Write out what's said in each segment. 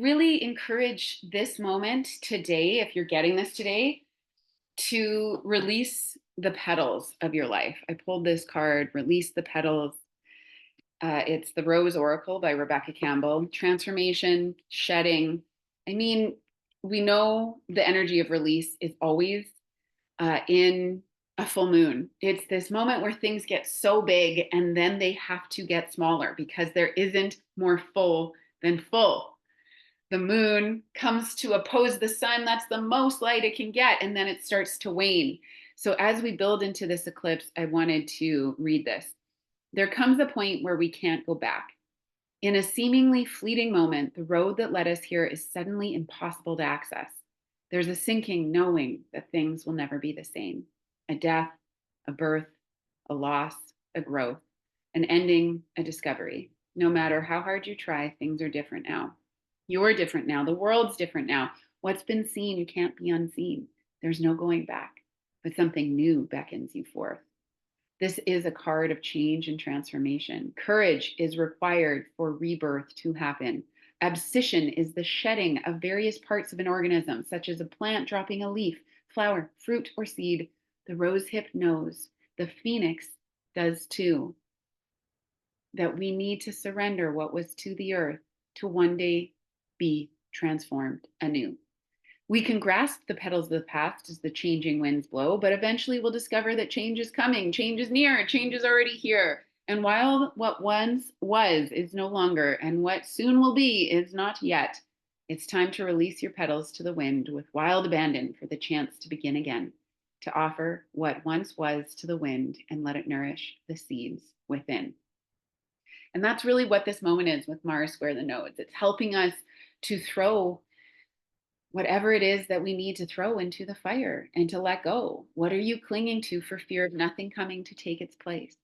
really encourage this moment today, if you're getting this today, to release the petals of your life. I pulled this card, Release the Petals. It's the Rose Oracle by Rebecca Campbell. Transformation, shedding. I mean, we know the energy of release is always in a full moon. It's this moment where things get so big and then they have to get smaller because there isn't more full than full. The moon comes to oppose the sun. That's the most light it can get. And then it starts to wane. So as we build into this eclipse, I wanted to read this. There comes a point where we can't go back. In a seemingly fleeting moment, the road that led us here is suddenly impossible to access. There's a sinking knowing that things will never be the same. A death, a birth, a loss, a growth, an ending, a discovery. No matter how hard you try, things are different now. You're different now. The world's different now. What's been seen can't be unseen. There's no going back, but something new beckons you forth. This is a card of change and transformation. Courage is required for rebirth to happen. Abscission is the shedding of various parts of an organism, such as a plant dropping a leaf, flower, fruit, or seed. The rosehip knows, the phoenix does too, that we need to surrender what was to the earth to one day be transformed anew. We can grasp the petals of the past as the changing winds blow, but eventually we'll discover that change is coming, change is near, change is already here. And while what once was is no longer, and what soon will be is not yet, it's time to release your petals to the wind with wild abandon for the chance to begin again, to offer what once was to the wind and let it nourish the seeds within. And that's really what this moment is with Mars square the nodes. It's helping us to throw whatever it is that we need to throw into the fire and to let go. What are you clinging to for fear of nothing coming to take its place?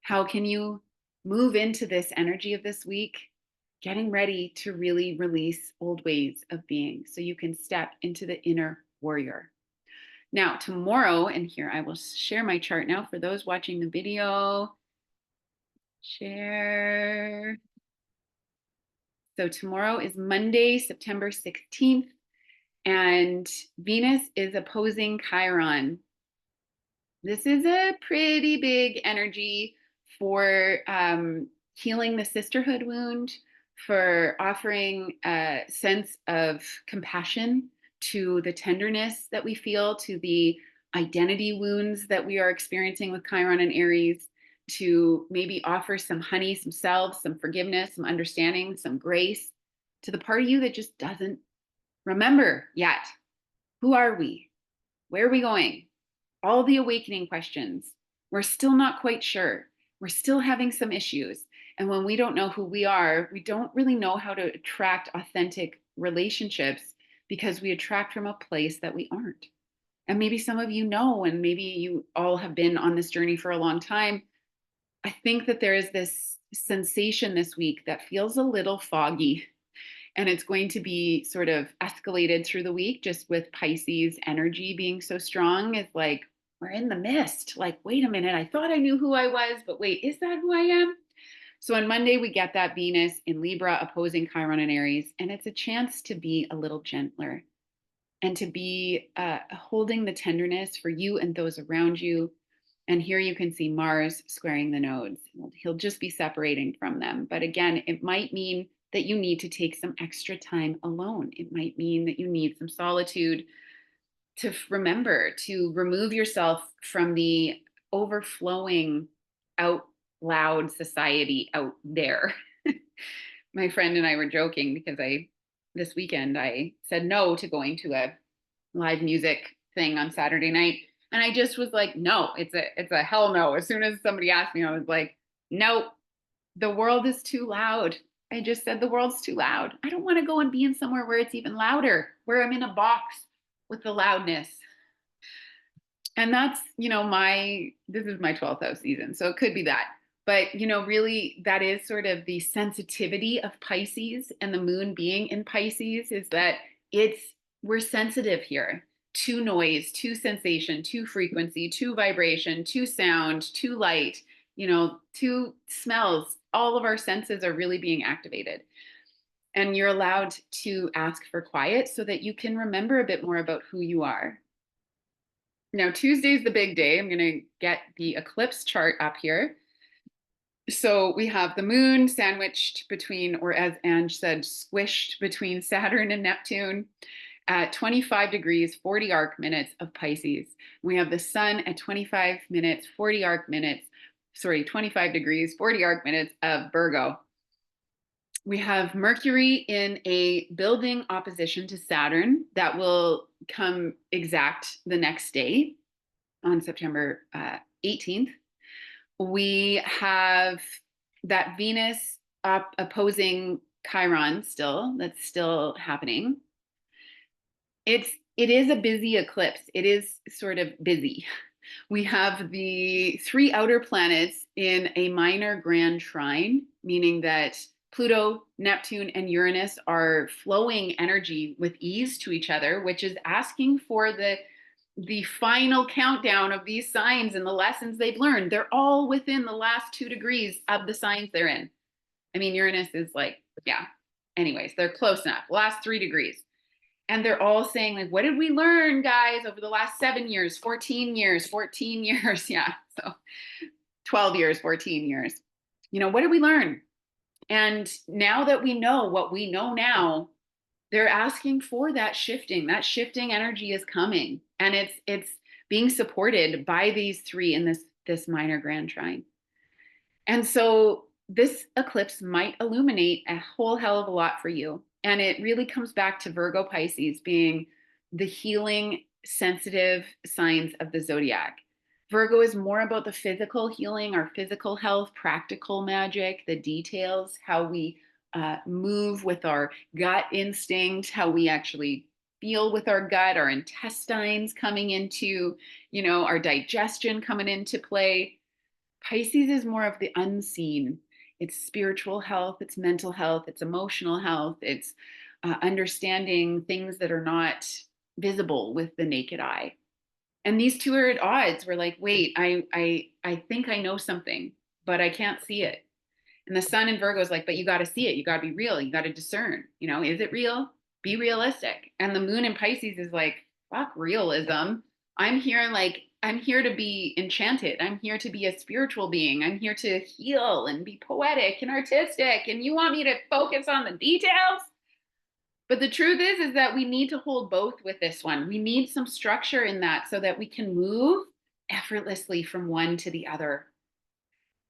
How can you move into this energy of this week, getting ready to really release old ways of being so you can step into the inner warrior? Now, tomorrow, and here I will share my chart now for those watching the video. Share. So tomorrow is Monday, September 16th. And Venus is opposing Chiron. This is a pretty big energy for healing the sisterhood wound, for offering a sense of compassion to the tenderness that we feel, to the identity wounds that we are experiencing with Chiron and Aries, to maybe offer some honey, some salve, some forgiveness, some understanding, some grace to the part of you that just doesn't remember yet. Who are we? Where are we going? All the awakening questions. We're still not quite sure. We're still having some issues. And when we don't know who we are, we don't really know how to attract authentic relationships because we attract from a place that we aren't. And maybe some of you know, and maybe you all have been on this journey for a long time. I think that there is this sensation this week that feels a little foggy, and it's going to be sort of escalated through the week just with Pisces energy being so strong. It's like we're in the mist. Like, wait a minute, I thought I knew who I was, but wait, is that who I am? So on Monday, we get that Venus in Libra opposing Chiron and Aries, and it's a chance to be a little gentler and to be holding the tenderness for you and those around you. And here you can see Mars squaring the nodes. He'll just be separating from them. But again, it might mean that you need to take some extra time alone. It might mean that you need some solitude to remember to remove yourself from the overflowing out loud society out there. My friend and I were joking because this weekend I said no to going to a live music thing on Saturday night. And I just was like, no, it's a hell no. As soon as somebody asked me, I was like, nope, the world is too loud. I just said the world's too loud. I don't want to go and be in somewhere where it's even louder, where I'm in a box with the loudness. And that's, this is my 12th house season. So it could be that. But, really that is sort of the sensitivity of Pisces, and the moon being in Pisces is that we're sensitive here to noise, to sensation, to frequency, to vibration, to sound, to light, to smells. All of our senses are really being activated. And you're allowed to ask for quiet so that you can remember a bit more about who you are. Now, Tuesday's the big day. I'm going to get the eclipse chart up here. So we have the moon sandwiched between, or as Ange said, squished between Saturn and Neptune at 25 degrees, 40 arc minutes of Pisces. We have the sun at 25 minutes, 40 arc minutes, 25 degrees, 40 arc minutes of Virgo. We have Mercury in a building opposition to Saturn that will come exact the next day on September 18th. We have that Venus opposing Chiron still, that's still happening. It is a busy eclipse. It is sort of busy. We have the three outer planets in a minor grand trine, meaning that Pluto, Neptune, and Uranus are flowing energy with ease to each other, which is asking for the final countdown of these signs and the lessons they've learned. They're all within the last 2 degrees of the signs they're in. I mean, Uranus is like, yeah. Anyways, they're close enough. Last 3 degrees. And they're all saying, like, what did we learn, guys, over the last 7 years, 14 years, 14 years? Yeah. So 12 years, 14 years. You know, what did we learn? And now that we know what we know now, they're asking for that shifting. That shifting energy is coming. And it's being supported by these three in this minor grand trine. And so this eclipse might illuminate a whole hell of a lot for you. And it really comes back to Virgo Pisces being the healing, sensitive signs of the zodiac. Virgo is more about the physical healing, our physical health, practical magic, the details, how we move with our gut instinct, how we actually feel with our gut, our intestines coming into, our digestion coming into play. Pisces is more of the unseen. It's spiritual health, it's mental health, it's emotional health, it's understanding things that are not visible with the naked eye. And these two are at odds. We're like, wait, I think I know something, but I can't see it. And the sun in Virgo is like, but you got to see it. You got to be real. You got to discern. Is it real? Be realistic. And the moon in Pisces is like, fuck realism. I'm here to be enchanted. I'm here to be a spiritual being. I'm here to heal and be poetic and artistic. And you want me to focus on the details? But the truth is that we need to hold both with this one. We need some structure in that so that we can move effortlessly from one to the other.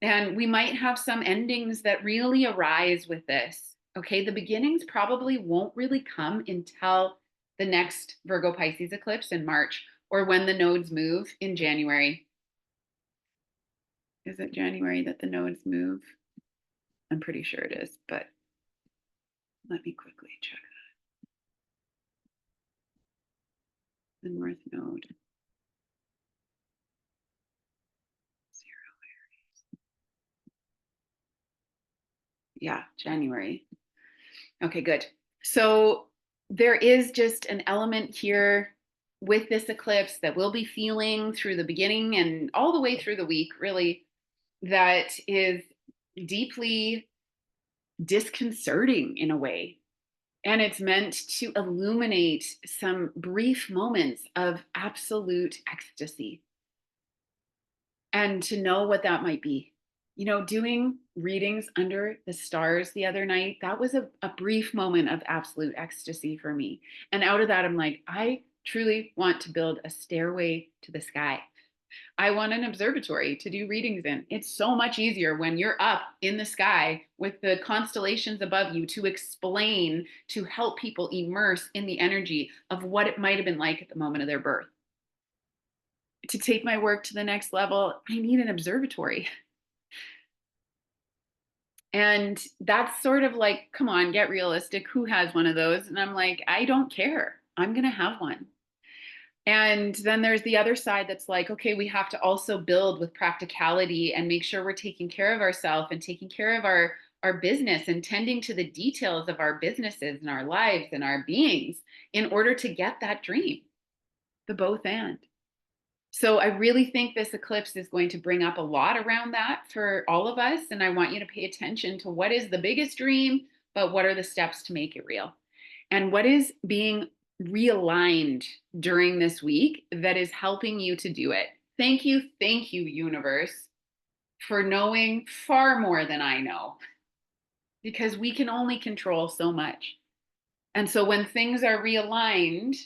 And we might have some endings that really arise with this. Okay, the beginnings probably won't really come until the next Virgo Pisces eclipse in March, or when the nodes move in January. Is it January that the nodes move? I'm pretty sure it is, but let me quickly check that. The North Node. Yeah, January. Okay, good. So there is just an element here with this eclipse that we'll be feeling through the beginning and all the way through the week, really, that is deeply disconcerting in a way. And it's meant to illuminate some brief moments of absolute ecstasy and to know what that might be. Doing readings under the stars the other night, that was a brief moment of absolute ecstasy for me. And out of that, I'm like, I truly want to build a stairway to the sky. I want an observatory to do readings in. It's so much easier when you're up in the sky with the constellations above you to explain, to help people immerse in the energy of what it might have been like at the moment of their birth. To take my work to the next level, I need an observatory. And that's sort of like, come on, get realistic. Who has one of those? And I'm like, I don't care. I'm going to have one. And then there's the other side that's like, okay, we have to also build with practicality and make sure we're taking care of ourselves and taking care of our business and tending to the details of our businesses and our lives and our beings in order to get that dream, the both and. So I really think this eclipse is going to bring up a lot around that for all of us. And I want you to pay attention to what is the biggest dream, but what are the steps to make it real? And what is being realigned during this week that is helping you to do it? Thank you, universe, for knowing far more than I know, because we can only control so much. And so when things are realigned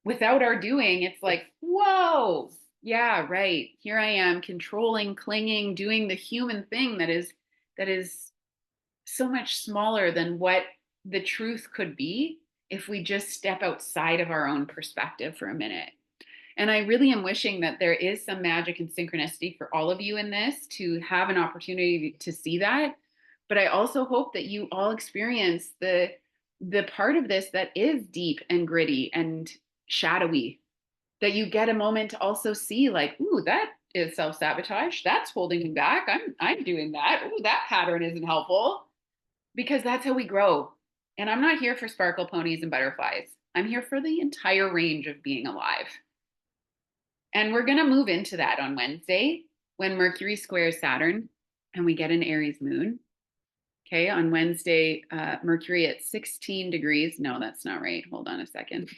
without our doing, it's like, whoa, yeah, right. Here I am controlling, clinging, doing the human thing that is so much smaller than what the truth could be if we just step outside of our own perspective for a minute. And I really am wishing that there is some magic and synchronicity for all of you in this to have an opportunity to see that. But I also hope that you all experience the part of this that is deep and gritty and shadowy, that you get a moment to also see like, ooh, that is self-sabotage. That's holding me back. I'm doing that. Ooh, that pattern isn't helpful, because that's how we grow. And I'm not here for sparkle ponies and butterflies. I'm here for the entire range of being alive. And we're going to move into that on Wednesday when Mercury squares Saturn and we get an Aries moon. Okay, on Wednesday, Mercury at 16 degrees. No, that's not right. Hold on a second.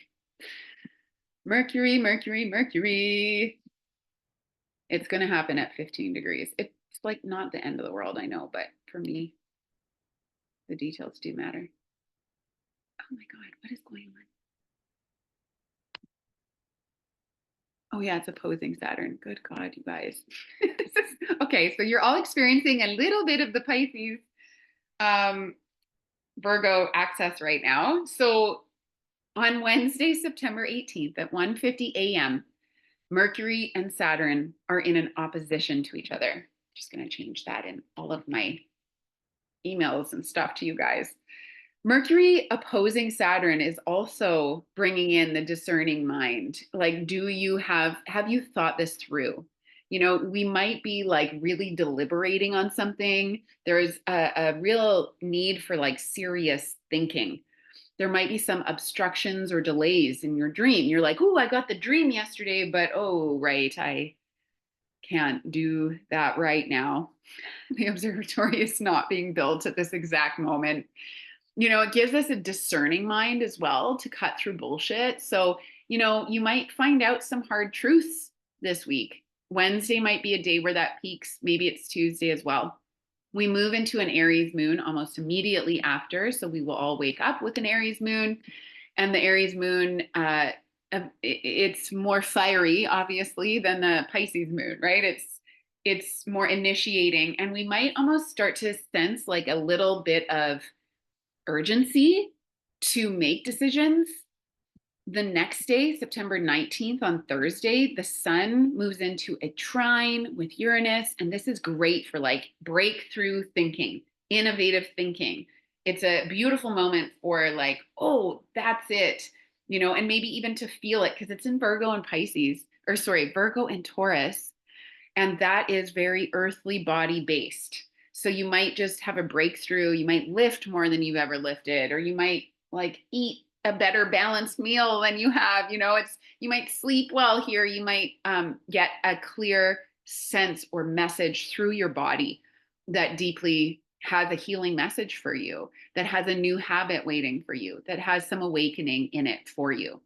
Mercury, Mercury, Mercury. It's going to happen at 15 degrees. It's like not the end of the world, I know, but for me, the details do matter. Oh my God, what is going on? Oh yeah, it's opposing Saturn. Good God, you guys. Okay, so you're all experiencing a little bit of the Pisces Virgo access right now. So on Wednesday, September 18th at 1:50 a.m., Mercury and Saturn are in an opposition to each other. Just going to change that in all of my emails and stuff to you guys. Mercury opposing Saturn is also bringing in the discerning mind. Like, have you thought this through? You know, we might be like really deliberating on something. There is a real need for like serious thinking. There might be some obstructions or delays in your dream. You're like, oh, I got the dream yesterday, but oh, right, I can't do that right now. The observatory is not being built at this exact moment. You know, it gives us a discerning mind as well to cut through bullshit. So, you know, you might find out some hard truths this week. Wednesday might be a day where that peaks. Maybe it's Tuesday as well. We move into an Aries moon almost immediately after. So we will all wake up with an Aries moon. And the Aries moon, it's more fiery, obviously, than the Pisces moon, right? It's more initiating. And we might almost start to sense like a little bit of urgency to make decisions. The next day, September 19th, on Thursday, the sun moves into a trine with Uranus. And this is great for like breakthrough thinking, innovative thinking. It's a beautiful moment for like, oh, that's it, you know, and maybe even to feel it because it's in Virgo and Pisces, or sorry, Virgo and Taurus. And that is very earthly body based. So you might just have a breakthrough. You might lift more than you've ever lifted, or you might like eat a better balanced meal than you have. You know, you might sleep well here. You might get a clear sense or message through your body that deeply has a healing message for you, that has a new habit waiting for you, that has some awakening in it for you.